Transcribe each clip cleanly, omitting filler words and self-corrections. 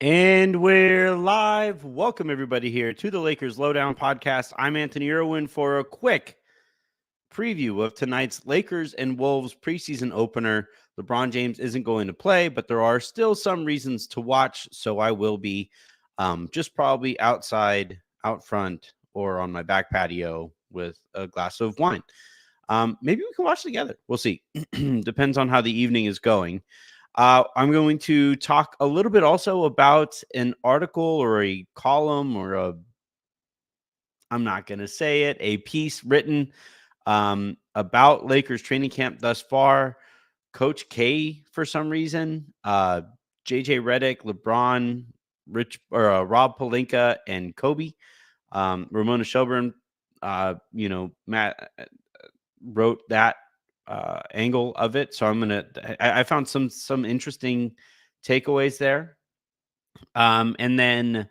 And we're live. Welcome, everybody, here to the Lakers Lowdown podcast. I'm Anthony Irwin for a quick preview of tonight's Lakers and Wolves preseason opener. LeBron James isn't going to play, but there are still some reasons to watch, so I will be just probably outside, out front, or on my back patio with a glass of wine. Maybe we can watch together. We'll see. Depends on how the evening is going. I'm going to talk a little bit also about an article or a column or I'm not going to say it, a piece written about Lakers training camp thus far. Coach K, for some reason, JJ Redick, LeBron, Rob Pelinka, and Kobe. Ramona Shelburn, Matt wrote that angle of it. So I found some interesting takeaways there. And then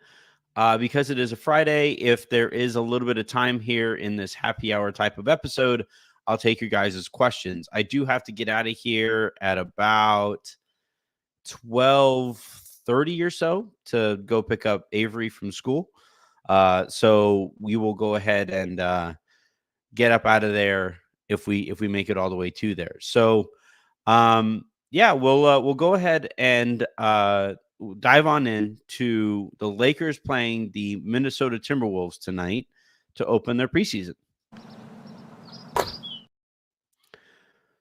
because it is a Friday, if there is a little bit of time here in this happy hour type of episode, I'll take your guys' questions. I do have to get out of here at about 12:30 or so to go pick up Avery from school. So we will go ahead and get up out of there if we make it all the way to there. So we'll go ahead and dive on in to the Lakers playing the Minnesota Timberwolves tonight to open their preseason.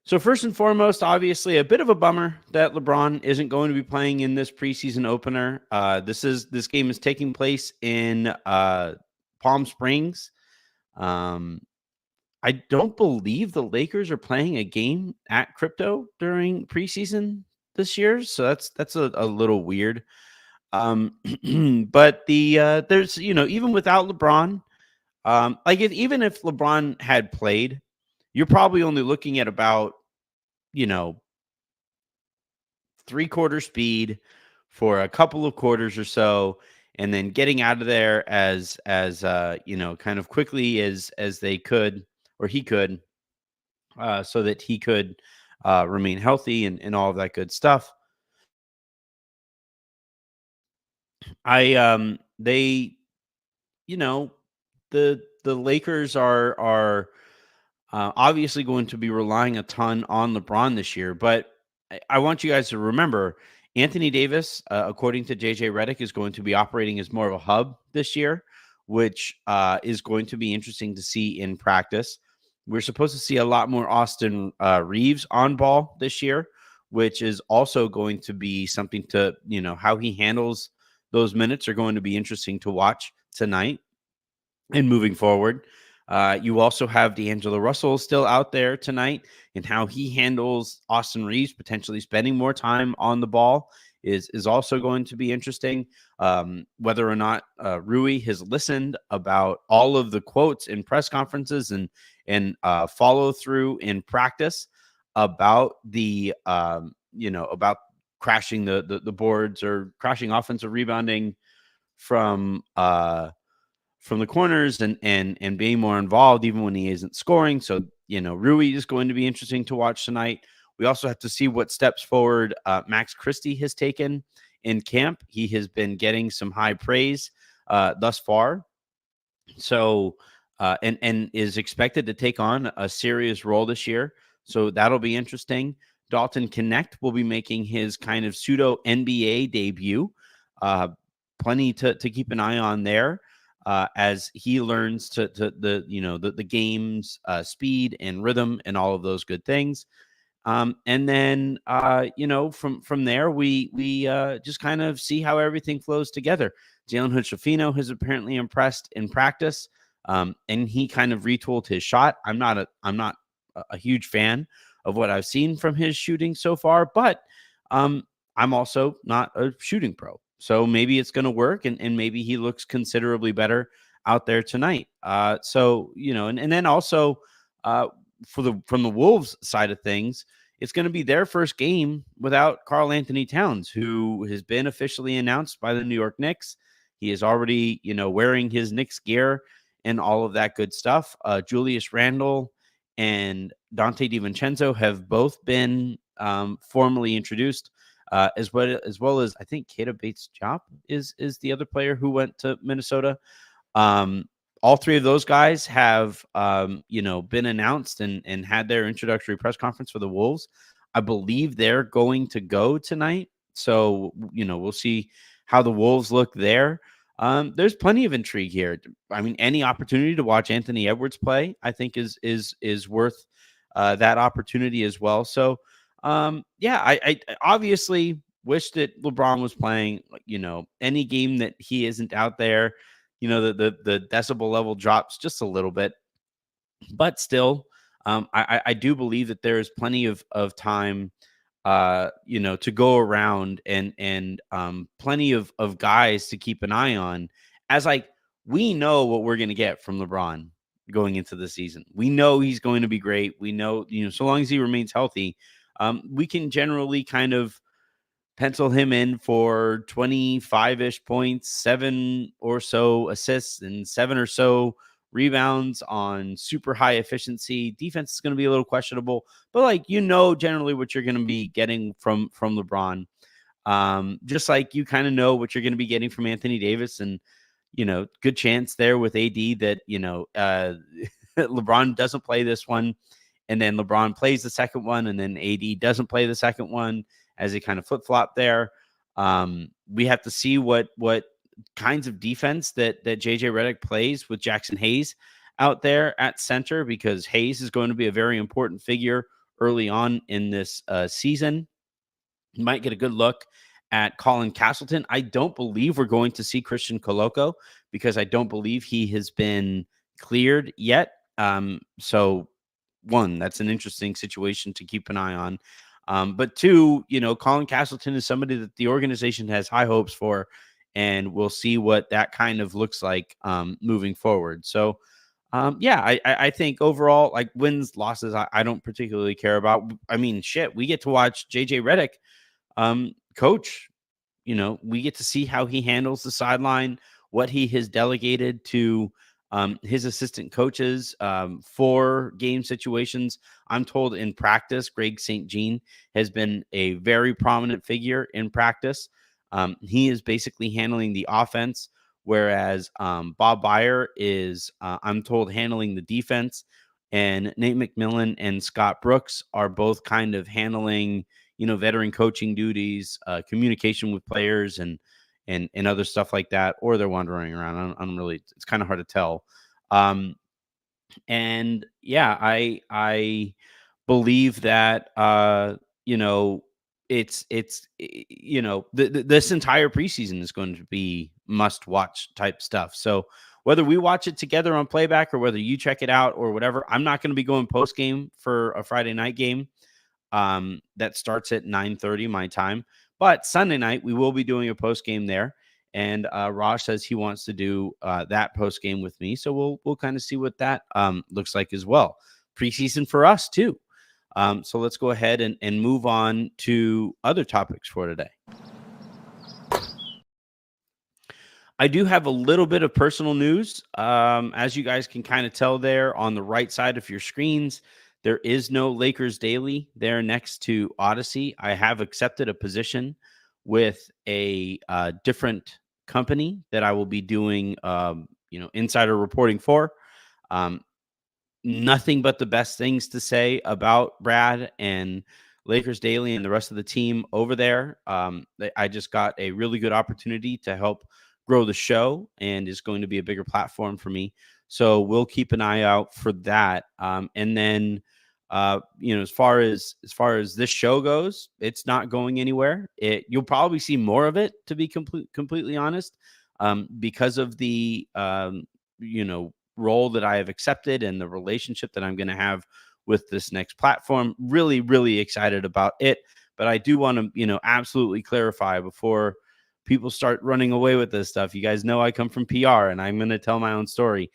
So first and foremost, obviously a bit of a bummer that LeBron isn't going to be playing in this preseason opener. This game is taking place in Palm Springs. I don't believe the Lakers are playing a game at Crypto during preseason this year, so that's a little weird. But there's even without LeBron, even if LeBron had played, you're probably only looking at about 3/4 speed for a couple of quarters or so, and then getting out of there as kind of quickly as they could or he could, so that he could remain healthy and all of that good stuff. They, the Lakers are obviously going to be relying a ton on LeBron this year, but I want you guys to remember Anthony Davis, according to JJ Redick, is going to be operating as more of a hub this year, which is going to be interesting to see in practice. We're supposed to see a lot more Austin Reeves on ball this year, which is also going to be something to, how he handles those minutes are going to be interesting to watch tonight and moving forward. You also have D'Angelo Russell still out there tonight, and how he handles Austin Reeves potentially spending more time on the ball is also going to be interesting. Whether or not Rui has listened about all of the quotes in press conferences and follow through in practice about the about crashing the boards or crashing offensive rebounding from the corners and being more involved even when he isn't scoring. So, Rui is going to be interesting to watch tonight. We also have to see what steps forward Max Christie has taken in camp. He has been getting some high praise thus far. So, and is expected to take on a serious role this year. So that'll be interesting. Dalton Connect will be making his kind of pseudo NBA debut. Plenty to keep an eye on there. As he learns to the game's speed and rhythm and all of those good things. And then from there we just kind of see how everything flows together. Jalen Hood-Schifino has apparently impressed in practice, and he kind of retooled his shot. I'm not a huge fan of what I've seen from his shooting so far, but I'm also not a shooting pro. So maybe it's going to work, and maybe he looks considerably better out there tonight. And then also from the Wolves side of things, it's going to be their first game without Karl Anthony Towns, who has been officially announced by the New York Knicks. He is already, wearing his Knicks gear and all of that good stuff. Julius Randle and Dante DiVincenzo have both been formally introduced as well as I think Keita Bates-Diop is the other player who went to Minnesota. Um, all three of those guys have been announced and had their introductory press conference for the Wolves. I believe they're going to go tonight. So, we'll see how the Wolves look there. There's plenty of intrigue here. I mean, any opportunity to watch Anthony Edwards play, I think is worth that opportunity as well. So, I obviously wish that LeBron was playing. Any game that he isn't out there, the decibel level drops just a little bit, but still, I do believe that there is plenty of time, to go around and plenty of guys to keep an eye on. As like we know what we're going to get from LeBron going into the season. We know he's going to be great. We know, so long as he remains healthy, we can generally kind of pencil him in for 25-ish points, 7 or so assists, and 7 or so rebounds on super high efficiency. Defense is going to be a little questionable, but generally what you're going to be getting from LeBron. Just like you kind of know what you're going to be getting from Anthony Davis, and good chance there with AD that LeBron doesn't play this one, and then LeBron plays the second one, and then AD doesn't play the second one, as they kind of flip-flop there. We have to see what kinds of defense that JJ Redick plays with Jackson Hayes out there at center, because Hayes is going to be a very important figure early on in this season. You might get a good look at Colin Castleton. I don't believe we're going to see Christian Coloco, because I don't believe he has been cleared yet. So one, that's an interesting situation to keep an eye on. But two, Colin Castleton is somebody that the organization has high hopes for, and we'll see what that kind of looks like moving forward. So, I think overall, like wins, losses, I don't particularly care about. I mean, shit, we get to watch JJ Redick coach. We get to see how he handles the sideline, what he has delegated to his assistant coaches for game situations. I'm told in practice, Greg St. Jean has been a very prominent figure in practice. He is basically handling the offense, whereas Bob Byer is, I'm told, handling the defense. And Nate McMillan and Scott Brooks are both kind of handling, veteran coaching duties, communication with players, and other stuff like that, or they're wandering around. I'm really, it's kind of hard to tell. And yeah, I believe that, this entire preseason is going to be must watch type stuff. So whether we watch it together on playback or whether you check it out or whatever, I'm not going to be going post game for a Friday night game. That starts at 9:30 my time. But Sunday night, we will be doing a post game there. And Raj says he wants to do that post game with me. So we'll kind of see what that looks like as well. Preseason for us, too. So let's go ahead and move on to other topics for today. I do have a little bit of personal news. As you guys can kind of tell there on the right side of your screens, there is no Lakers Daily there next to Odyssey. I have accepted a position with a different company that I will be doing, insider reporting for. Nothing but the best things to say about Brad and Lakers Daily and the rest of the team over there. I just got a really good opportunity to help grow the show, and is going to be a bigger platform for me. So we'll keep an eye out for that. And then, as far as this show goes, it's not going anywhere. You'll probably see more of it, to be completely honest, because of the, role that I have accepted and the relationship that I'm going to have with this next platform. Really, really excited about it. But I do want to, absolutely clarify before people start running away with this stuff. You guys know I come from PR, and I'm going to tell my own story.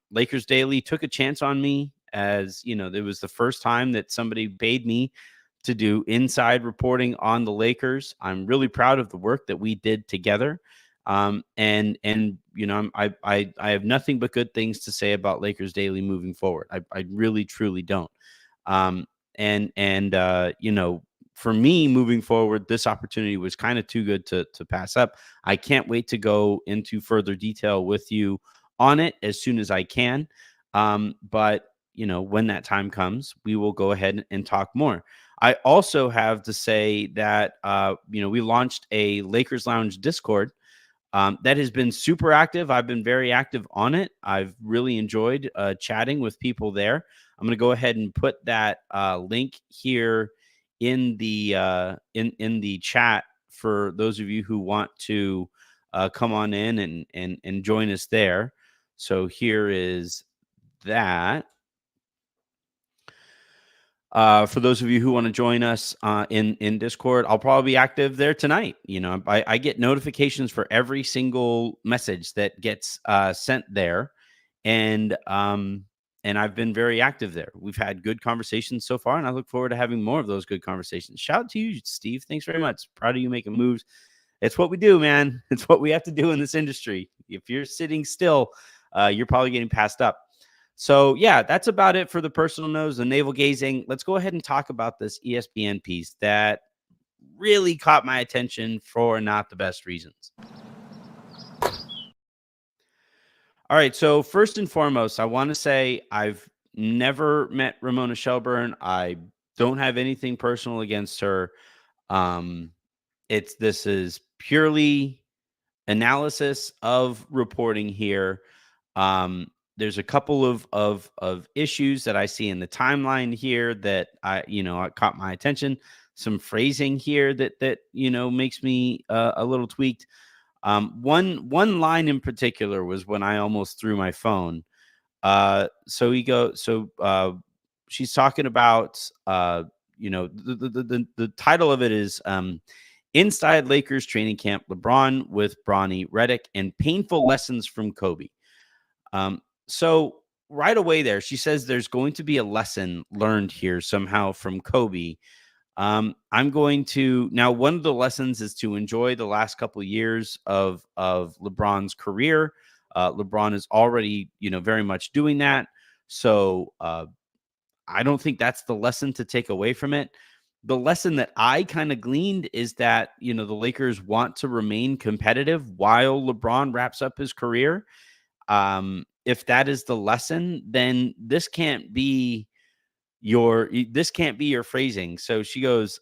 Lakers Daily took a chance on me, as it was the first time that somebody paid me to do inside reporting on the Lakers. I'm really proud of the work that we did together. I have nothing but good things to say about Lakers Daily moving forward. I really, truly don't. for me moving forward, this opportunity was kind of too good to pass up. I can't wait to go into further detail with you on it as soon as I can. But when that time comes, we will go ahead and talk more. I also have to say that, we launched a Lakers Lounge Discord that has been super active. I've been very active on it. I've really enjoyed chatting with people there. I'm going to go ahead and put that link here in the in the chat for those of you who want to come on in and join us there. So here is that. For those of you who want to join us in Discord, I'll probably be active there tonight. I get notifications for every single message that gets sent there, and I've been very active there. We've had good conversations so far, and I look forward to having more of those good conversations. Shout out to you, Steve. Thanks very much. Proud of you making moves. It's what we do, man. It's what we have to do in this industry. If you're sitting still, you're probably getting passed up. So, yeah, that's about it for the personal notes, the navel gazing. Let's go ahead and talk about this ESPN piece that really caught my attention for not the best reasons. All right. So, first and foremost, I want to say I've never met Ramona Shelburn. I don't have anything personal against her. This is purely analysis of reporting here. There's a couple of issues that I see in the timeline here that caught my attention. Some phrasing here that makes me a little tweaked. One line in particular was when I almost threw my phone. She's talking about the title of it is Inside Lakers Training Camp, LeBron with Bronny Redick and Painful Lessons from Kobe. So right away there, she says there's going to be a lesson learned here somehow from Kobe. I'm going to now. One of the lessons is to enjoy the last couple of years of LeBron's career. LeBron is already, very much doing that. So I don't think that's the lesson to take away from it. The lesson that I kind of gleaned is that, the Lakers want to remain competitive while LeBron wraps up his career. If that is the lesson, then this can't be your phrasing. So she goes,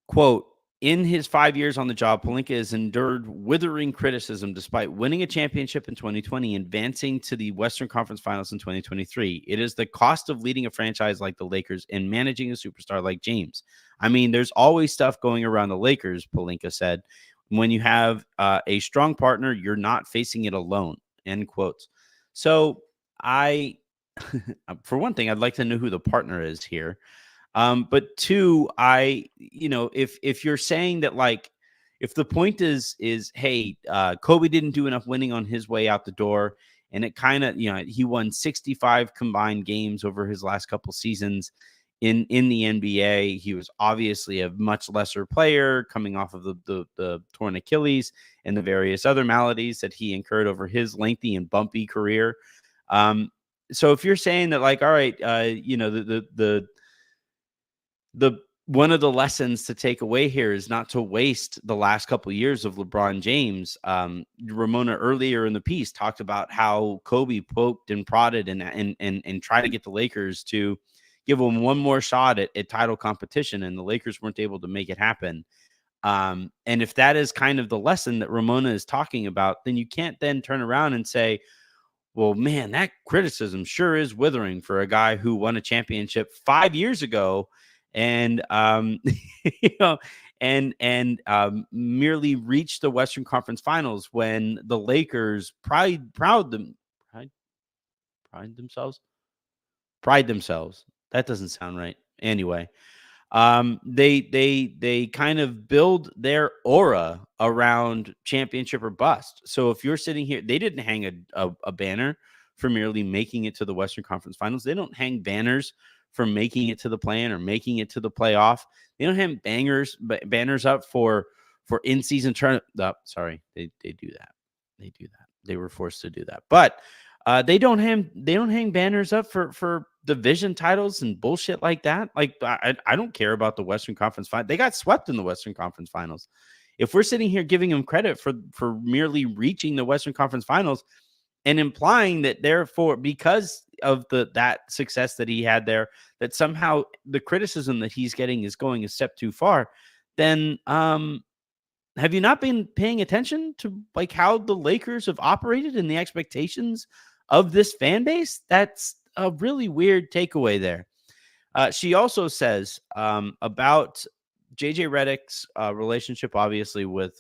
quote, in his 5 years on the job, Pelinka has endured withering criticism despite winning a championship in 2020 and advancing to the Western Conference Finals in 2023. It is the cost of leading a franchise like the Lakers and managing a superstar like James. I mean, there's always stuff going around the Lakers, Pelinka said. When you have a strong partner, you're not facing it alone, end quotes. So for one thing, I'd like to know who the partner is here. But two, if you're saying that, like, if the point is, hey, Kobe didn't do enough winning on his way out the door, and it kind of, he won 65 combined games over his last couple seasons in the NBA. He was obviously a much lesser player coming off of the torn Achilles and the various other maladies that he incurred over his lengthy and bumpy career. So if you're saying that, like, all right, the one of the lessons to take away here is not to waste the last couple of years of LeBron James. Ramona earlier in the piece talked about how Kobe poked and prodded and tried to get the Lakers to give them one more shot at title competition, and the Lakers weren't able to make it happen. And if that is kind of the lesson that Ramona is talking about, then you can't then turn around and say, well, man, that criticism sure is withering for a guy who won a championship 5 years ago and merely reached the Western Conference Finals when the Lakers pride themselves. That doesn't sound right. Anyway, they kind of build their aura around championship or bust. So if you're sitting here, they didn't hang a banner for merely making it to the Western Conference Finals. They don't hang banners for making it to the play-in or making it to the playoff. They don't have banners up for in-season tournament. Sorry, they do that. They were forced to do that, but they don't hang banners up for division titles and bullshit like that. Like, I don't care about the Western Conference Final. They got swept in the Western Conference Finals. If we're sitting here giving them credit for merely reaching the Western Conference Finals and implying that therefore, because of that success that he had there, that somehow the criticism that he's getting is going a step too far, then have you not been paying attention to like how the Lakers have operated and the expectations of this fan base? That's a really weird takeaway there. She also says about JJ Redick's relationship, obviously, with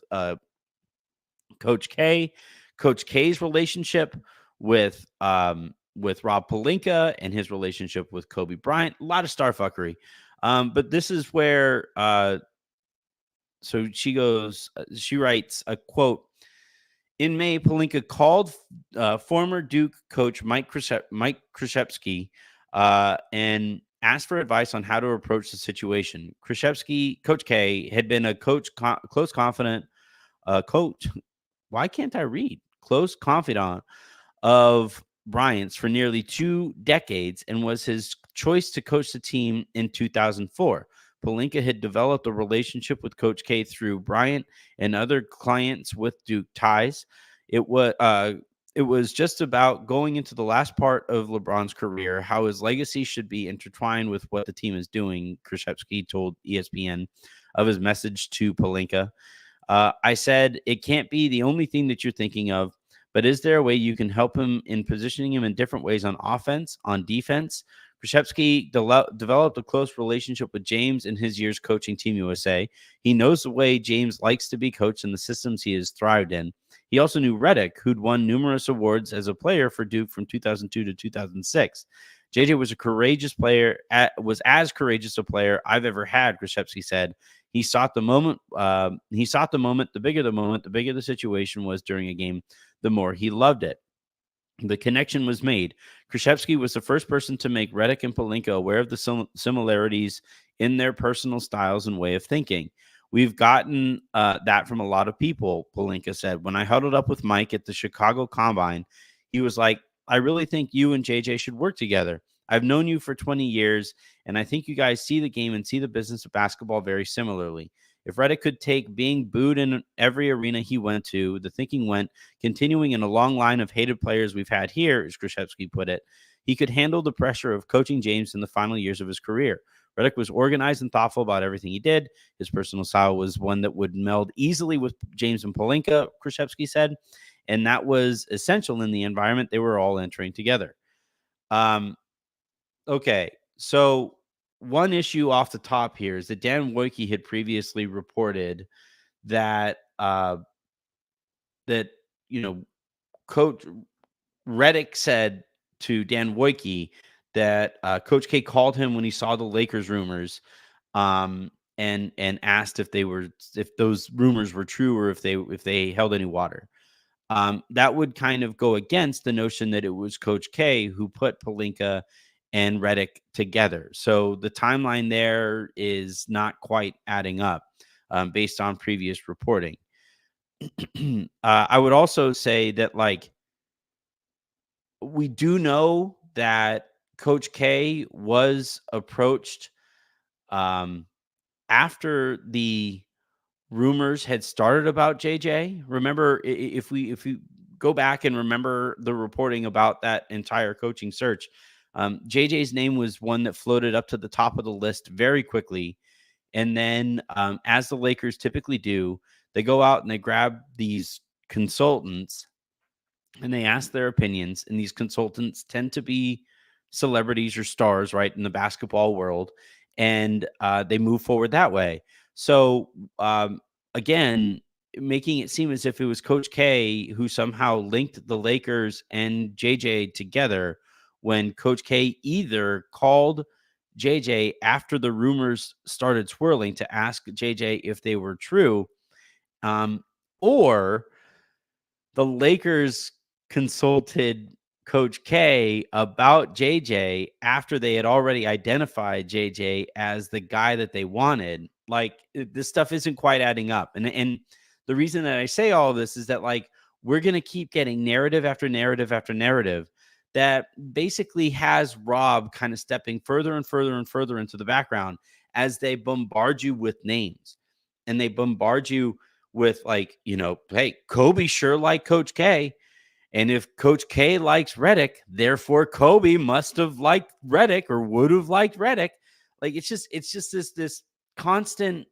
Coach K, Coach K's relationship with Rob Pelinka and his relationship with Kobe Bryant. A lot of star fuckery. But this is where so she goes, she writes a quote. In May, Pelinka called former Duke coach Mike Krzyzewski and asked for advice on how to approach the situation. Krzyzewski, Coach K, had been a close confidant coach. Why can't I read? Close confidant of Bryant's for nearly 2 decades and was his choice to coach the team in 2004. Pelinka had developed a relationship with Coach K through Bryant and other clients with Duke ties. It was just about going into the last part of LeBron's career, how his legacy should be intertwined with what the team is doing, Krzyzewski told ESPN of his message to Pelinka. I said, it can't be the only thing that you're thinking of, but is there a way you can help him in positioning him in different ways on offense, on defense? Krzyzewski developed a close relationship with James in his years coaching Team USA. He knows the way James likes to be coached and the systems he has thrived in. He also knew Redick, who'd won numerous awards as a player for Duke from 2002 to 2006. JJ was a courageous player, was as courageous a player I've ever had, Krzyzewski said. He sought the moment. The bigger the situation was during a game, the more he loved it. The connection was made. Krzyzewski was the first person to make Redick and Pelinka aware of the similarities in their personal styles and way of thinking. We've gotten that from a lot of people, Pelinka said. When I huddled up with Mike at the Chicago Combine, he was like, I really think you and JJ should work together. I've known you for 20 years, and I think you guys see the game and see the business of basketball very similarly. If Redick could take being booed in every arena he went to, the thinking went, continuing in a long line of hated players we've had here, as Krzyzewski put it, he could handle the pressure of coaching James in the final years of his career. Redick was organized and thoughtful about everything he did. His personal style was one that would meld easily with James and Pelinka, Krzyzewski said, and that was essential in the environment they were all entering together. Okay, so one issue off the top here is that Dan Wojcicki had previously reported that Coach Redick said to Dan Wojcicki that Coach K called him when he saw the Lakers rumors, and asked if those rumors were true or if they held any water. That would kind of go against the notion that it was Coach K who put Pelinka and Redick together. So the timeline there is not quite adding up based on previous reporting. I would also say that, like, we do know that Coach K was approached after the rumors had started about JJ. Remember, if we go back and remember the reporting about that entire coaching search, JJ's name was one that floated up to the top of the list very quickly. And then, as the Lakers typically do, they go out and they grab these consultants and they ask their opinions. And these consultants tend to be celebrities or stars, right, in the basketball world. And they move forward that way. So, again, making it seem as if it was Coach K who somehow linked the Lakers and JJ together, when Coach K either called JJ after the rumors started swirling to ask JJ if they were true, or the Lakers consulted Coach K about JJ after they had already identified JJ as the guy that they wanted. Like, this stuff isn't quite adding up. And the reason that I say all of this is that, like, we're going to keep getting narrative after narrative after narrative that basically has Rob kind of stepping further and further and further into the background as they bombard you with names, and they bombard you with, like, hey, Kobe sure liked Coach K. And if Coach K likes Redick, therefore Kobe must have liked Redick or would have liked Redick. Like, it's just this constant,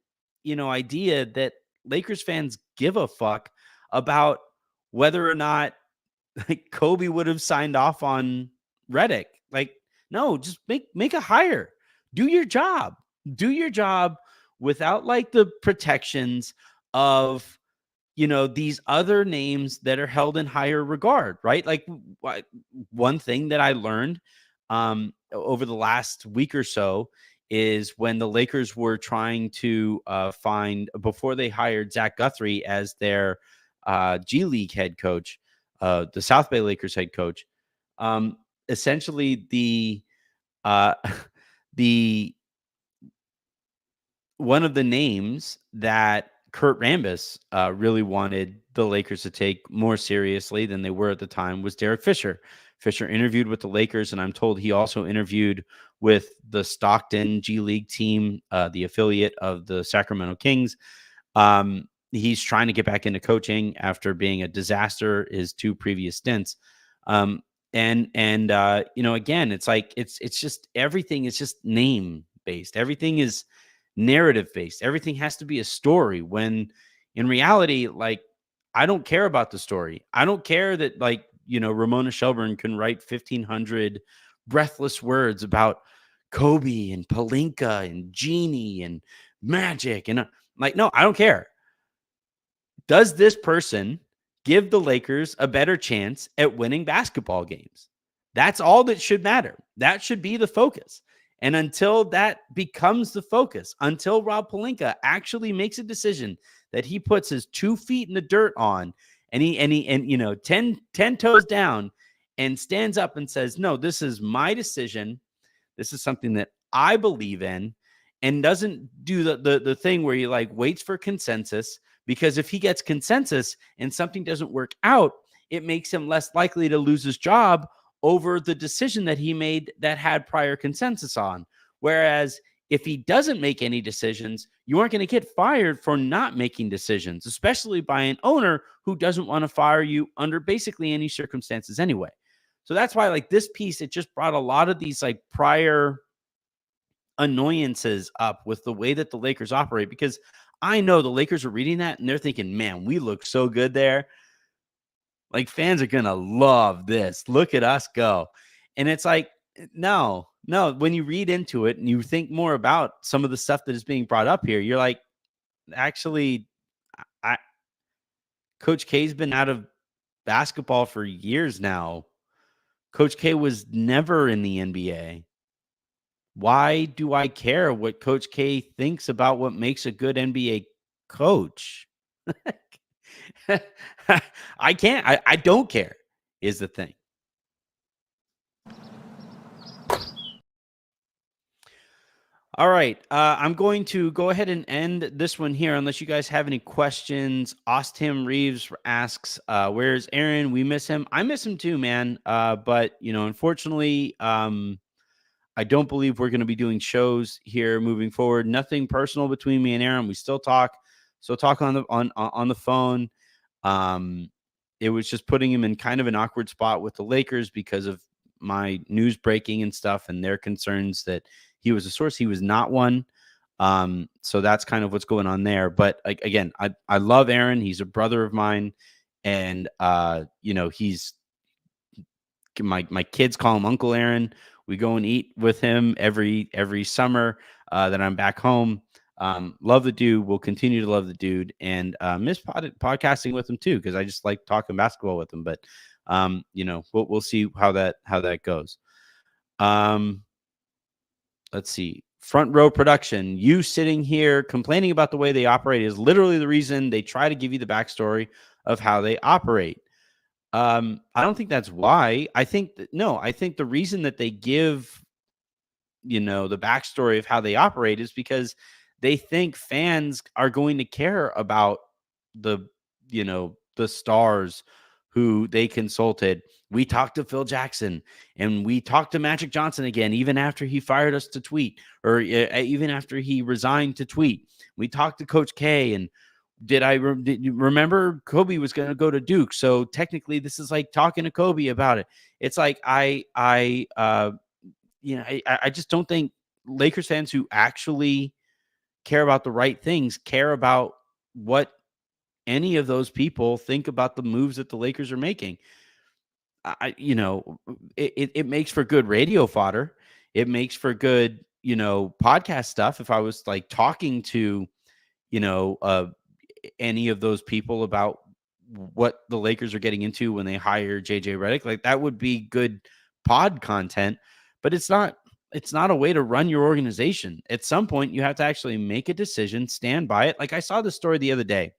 idea that Lakers fans give a fuck about whether or not, like, Kobe would have signed off on Redick. Like, no, just make a hire. Do your job. Do your job without, like, the protections of, these other names that are held in higher regard, right? Like, one thing that I learned over the last week or so is when the Lakers were trying to find, before they hired Zach Guthrie as their G League head coach, the South Bay Lakers head coach, essentially uh, the one of the names that Kurt Rambis really wanted the Lakers to take more seriously than they were at the time was Derek Fisher. Fisher interviewed with the Lakers, and I'm told he also interviewed with the Stockton G League team, the affiliate of the Sacramento Kings. He's trying to get back into coaching after being a disaster his 2 previous stints. Again, it's like it's just everything is just name based. Everything is narrative based. Everything has to be a story, when in reality, like, I don't care about the story. I don't care that, like, Ramona Shelburn can write 1,500 breathless words about Kobe and Pelinka and Genie and Magic. And like, no, I don't care. Does this person give the Lakers a better chance at winning basketball games? That's all that should matter. That should be the focus. And until that becomes the focus, until Rob Pelinka actually makes a decision that he puts his 2 feet in the dirt on, and 10 toes down, and stands up and says, no, this is my decision. This is something that I believe in, and doesn't do the thing where he, like, waits for consensus, because if he gets consensus and something doesn't work out, it makes him less likely to lose his job over the decision that he made that had prior consensus on. Whereas if he doesn't make any decisions, you aren't going to get fired for not making decisions, especially by an owner who doesn't want to fire you under basically any circumstances anyway. So that's why, like, this piece, it just brought a lot of these, like, prior annoyances up with the way that the Lakers operate, because I know the Lakers are reading that and they're thinking, man, we look so good there. Like, fans are going to love this. Look at us go. And it's like, no, when you read into it and you think more about some of the stuff that is being brought up here, you're like, actually, Coach K's been out of basketball for years now. Coach K was never in the NBA. Why do I care what Coach K thinks about what makes a good NBA coach? I can't. I don't care, is the thing. All right. I'm going to go ahead and end this one here, unless you guys have any questions. Austin Reeves asks, where's Aaron? We miss him. I miss him too, man. But, unfortunately, I don't believe we're going to be doing shows here moving forward. Nothing personal between me and Aaron. We still talk on the phone. It was just putting him in kind of an awkward spot with the Lakers because of my news breaking and stuff, and their concerns that he was a source. He was not one. So that's kind of what's going on there. But again, I love Aaron. He's a brother of mine, and he's my kids call him Uncle Aaron. We go and eat with him every summer that I'm back home. Love the dude. We'll continue to love the dude, and miss podcasting with him too, because I just like talking basketball with him. But we'll see how that goes. Let's see. Front Row Production. You sitting here complaining about the way they operate is literally the reason they try to give you the backstory of how they operate. I don't think that's why. I think the reason that they give, the backstory of how they operate is because they think fans are going to care about the stars who they consulted. We talked to Phil Jackson, and we talked to Magic Johnson again, even after he fired us to tweet, or even after he resigned to tweet. We talked to Coach K, and did you remember Kobe was going to go to Duke? So technically, this is like talking to Kobe about it. It's like I just don't think Lakers fans who actually care about the right things care about what any of those people think about the moves that the Lakers are making. It makes for good radio fodder. It makes for good, podcast stuff. If I was like talking to, you know, uh, any of those people about what the Lakers are getting into when they hire JJ Redick, like that would be good pod content, but it's not a way to run your organization. At some point you have to actually make a decision, stand by it. Like I saw the story the other day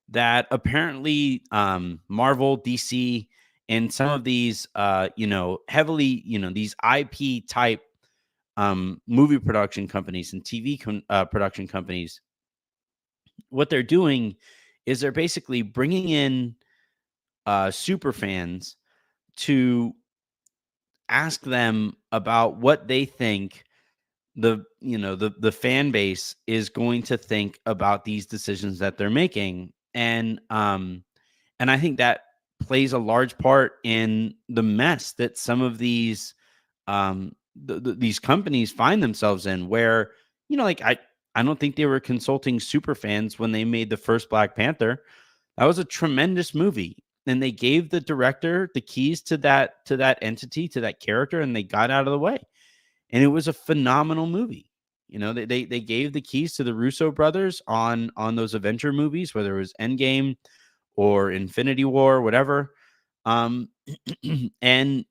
that apparently Marvel, DC, and some of these heavily, these IP type movie production companies and TV production companies, what they're doing is they're basically bringing in super fans to ask them about what they think the fan base is going to think about these decisions that they're making. And I think that plays a large part in the mess that some of these these companies find themselves in, where like I don't think they were consulting super fans when they made the first Black Panther. That was a tremendous movie, and they gave the director the keys to that entity, to that character, and they got out of the way. And it was a phenomenal movie. They gave the keys to the Russo brothers on those Avenger movies, whether it was Endgame or Infinity War, whatever. Um, and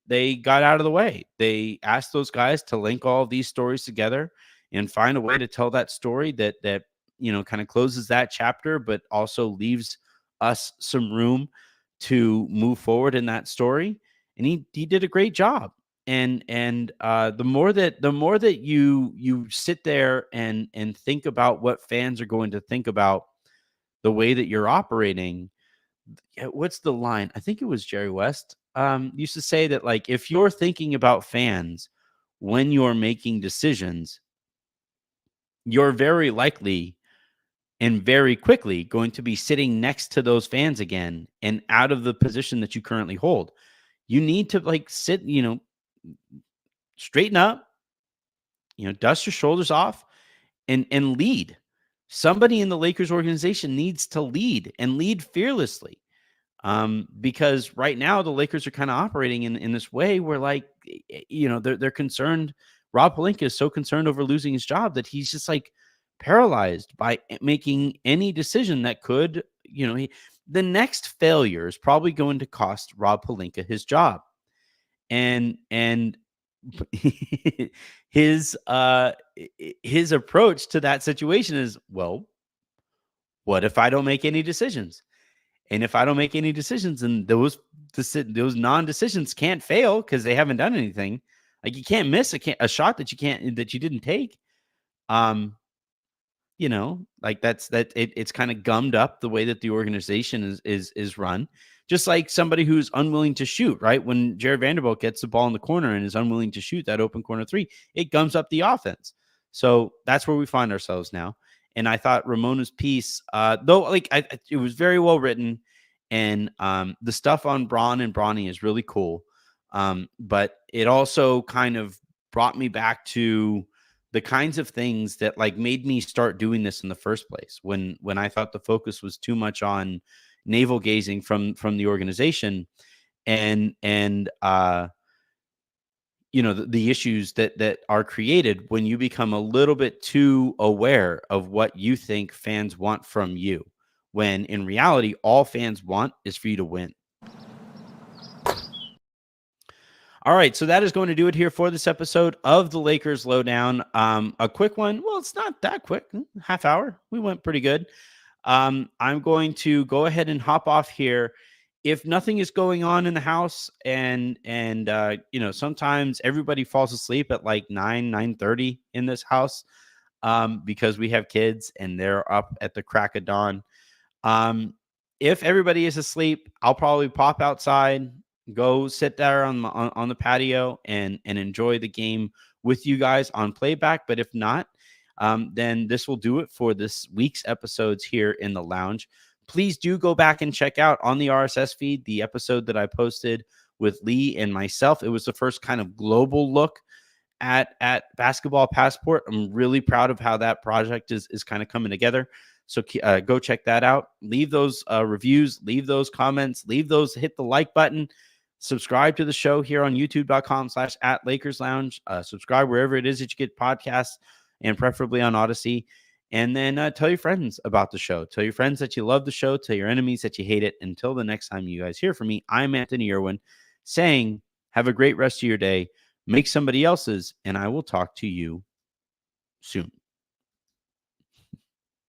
they got out of the way. They asked those guys to link all of these stories together and find a way to tell that story that kind of closes that chapter, but also leaves us some room to move forward in that story. And he did a great job. And the more that you sit there and think about what fans are going to think about the way that you're operating. What's the line? I think it was Jerry West used to say that, like, if you're thinking about fans when you're making decisions, you're very likely and very quickly going to be sitting next to those fans again and out of the position that you currently hold. You need to like sit, straighten up, dust your shoulders off and lead. Somebody in the Lakers organization needs to lead and lead fearlessly. Because right now the Lakers are kind of operating in this way where, like, they're concerned. Rob Pelinka is so concerned over losing his job that he's just like paralyzed by making any decision that could, the next failure is probably going to cost Rob Pelinka his job. And his approach to that situation is, well, what if I don't make any decisions? And if I don't make any decisions, then those non-decisions can't fail because they haven't done anything. Like, you can't miss a shot that you didn't take. Like it's kind of gummed up the way that the organization is run. Just like somebody who's unwilling to shoot, right? When Jared Vanderbilt gets the ball in the corner and is unwilling to shoot that open corner three, it gums up the offense. So that's where we find ourselves now. And I thought Ramona's piece, though, like it was very well written, and the stuff on Braun and Bronny is really cool. But it also kind of brought me back to the kinds of things that like made me start doing this in the first place. When I thought the focus was too much on navel gazing from the organization, and the issues that are created when you become a little bit too aware of what you think fans want from you, when in reality, all fans want is for you to win. All right, so that is going to do it here for this episode of the Lakers Lowdown. A quick one. Well, it's not that quick. Half hour. We went pretty good. I'm going to go ahead and hop off here. If nothing is going on in the house, and sometimes everybody falls asleep at like 9:30 in this house, because we have kids and they're up at the crack of dawn. if everybody is asleep, I'll probably pop outside, go sit there on the patio and enjoy the game with you guys on playback. But if not, then this will do it for this week's episodes here in the lounge. Please do go back and check out on the RSS feed the episode that I posted with Lee and myself. It was the first kind of global look at Basketball Passport. I'm really proud of how that project is kind of coming together. So go check that out. Leave those reviews, leave those comments, hit the like button, subscribe to the show here on youtube.com/@LakersLounge. Subscribe wherever it is that you get podcasts, and preferably on Odyssey. And then tell your friends about the show. Tell your friends that you love the show. Tell your enemies that you hate it. Until the next time you guys hear from me, I'm Anthony Irwin saying, have a great rest of your day. Make somebody else's, and I will talk to you soon.